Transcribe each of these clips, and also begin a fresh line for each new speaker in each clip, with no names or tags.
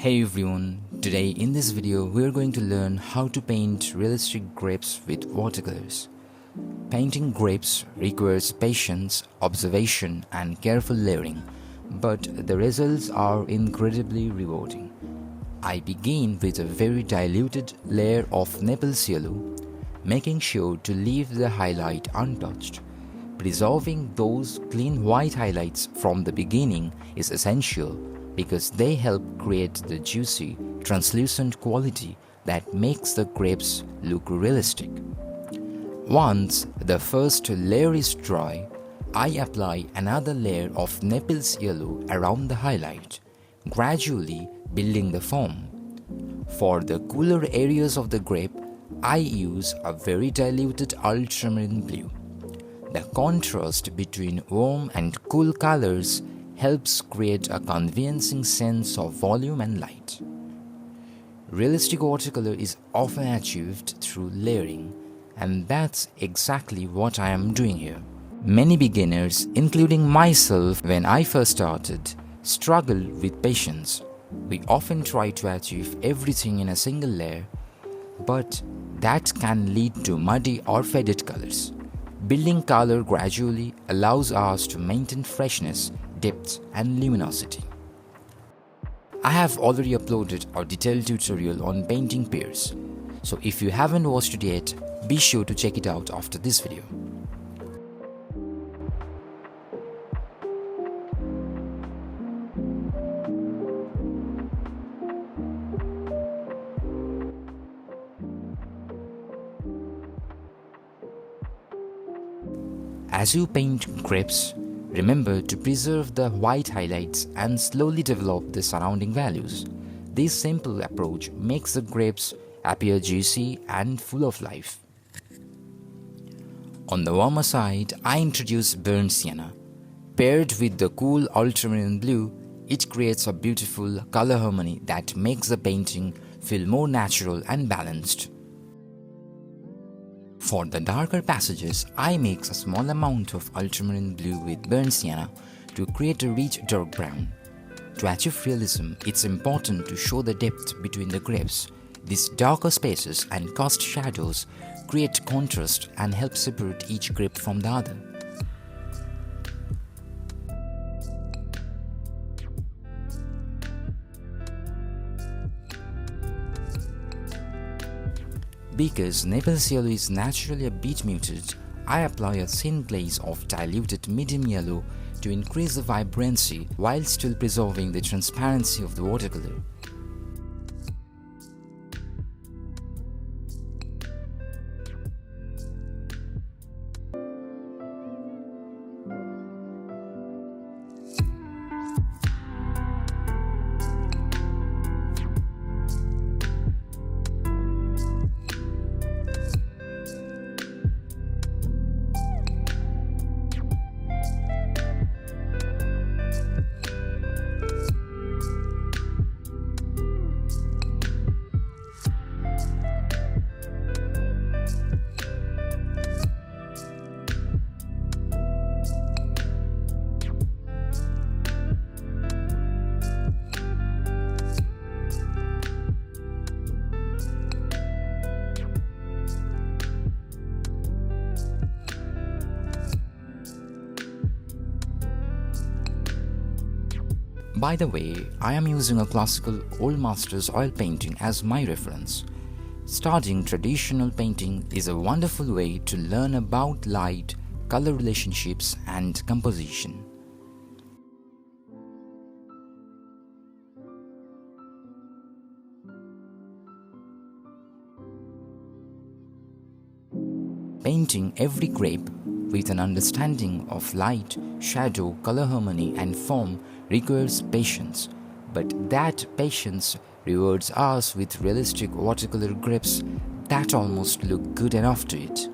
Hey everyone, today in this video we are going to learn how to paint realistic grapes with watercolors. Painting grapes requires patience, observation and careful layering, but the results are incredibly rewarding. I begin with a very diluted layer of Naples Yellow, making sure to leave the highlight untouched. Preserving those clean white highlights from the beginning is essential because they help create the juicy, translucent quality that makes the grapes look realistic. Once the first layer is dry, I apply another layer of Naples Yellow around the highlight, gradually building the foam. For the cooler areas of the grape, I use a very diluted Ultramarine Blue. The contrast between warm and cool colors helps create a convincing sense of volume and light. Realistic watercolor is often achieved through layering, and that's exactly what I am doing here. Many beginners, including myself when I first started, struggle with patience. We often try to achieve everything in a single layer, but that can lead to muddy or faded colors. Building color gradually allows us to maintain freshness, depth and luminosity. I have already uploaded a detailed tutorial on painting pairs, so if you haven't watched it yet, be sure to check it out after this video. As you paint grapes, remember to preserve the white highlights and slowly develop the surrounding values. This simple approach makes the grapes appear juicy and full of life. On the warmer side, I introduce burnt sienna. Paired with the cool ultramarine blue, it creates a beautiful color harmony that makes the painting feel more natural and balanced. For the darker passages, I mix a small amount of ultramarine blue with burnt sienna to create a rich dark brown. To achieve realism, it's important to show the depth between the grapes. These darker spaces and cast shadows create contrast and help separate each grape from the other. Because Naples Yellow is naturally a bit muted, I apply a thin glaze of diluted medium yellow to increase the vibrancy while still preserving the transparency of the watercolor. By the way, I am using a classical Old Masters oil painting as my reference. Studying traditional painting is a wonderful way to learn about light, color relationships and composition. Painting every grape with an understanding of light, shadow, color harmony and form requires patience, but that patience rewards us with realistic watercolor grapes that almost look good enough to it.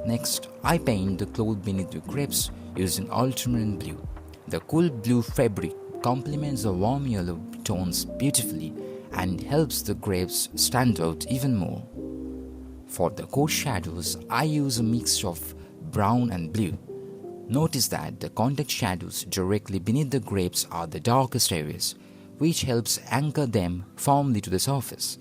Next, I paint the cloth beneath the grapes using Ultramarine Blue. The cool blue fabric complements the warm yellow tones beautifully and helps the grapes stand out even more. For the coat shadows, I use a mix of brown and blue. Notice that the contact shadows directly beneath the grapes are the darkest areas, which helps anchor them firmly to the surface.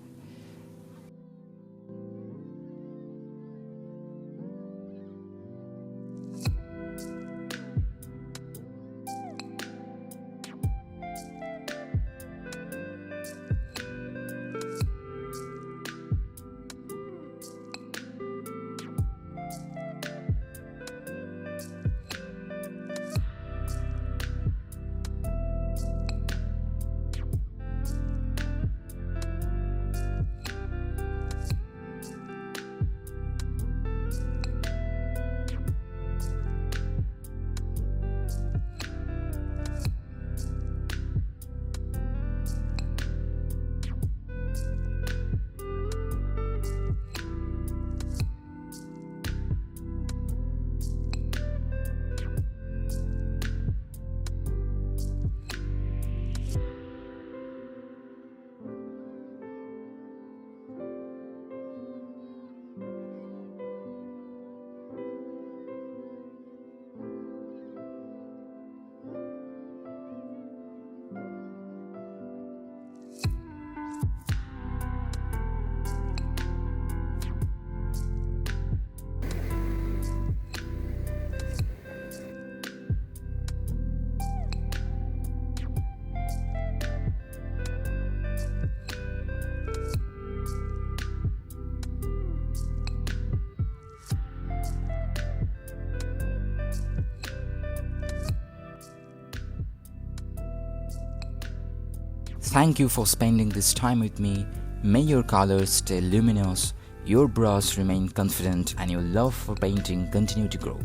Thank you for spending this time with me. May your colors stay luminous, your brush remain confident, and your love for painting continue to grow.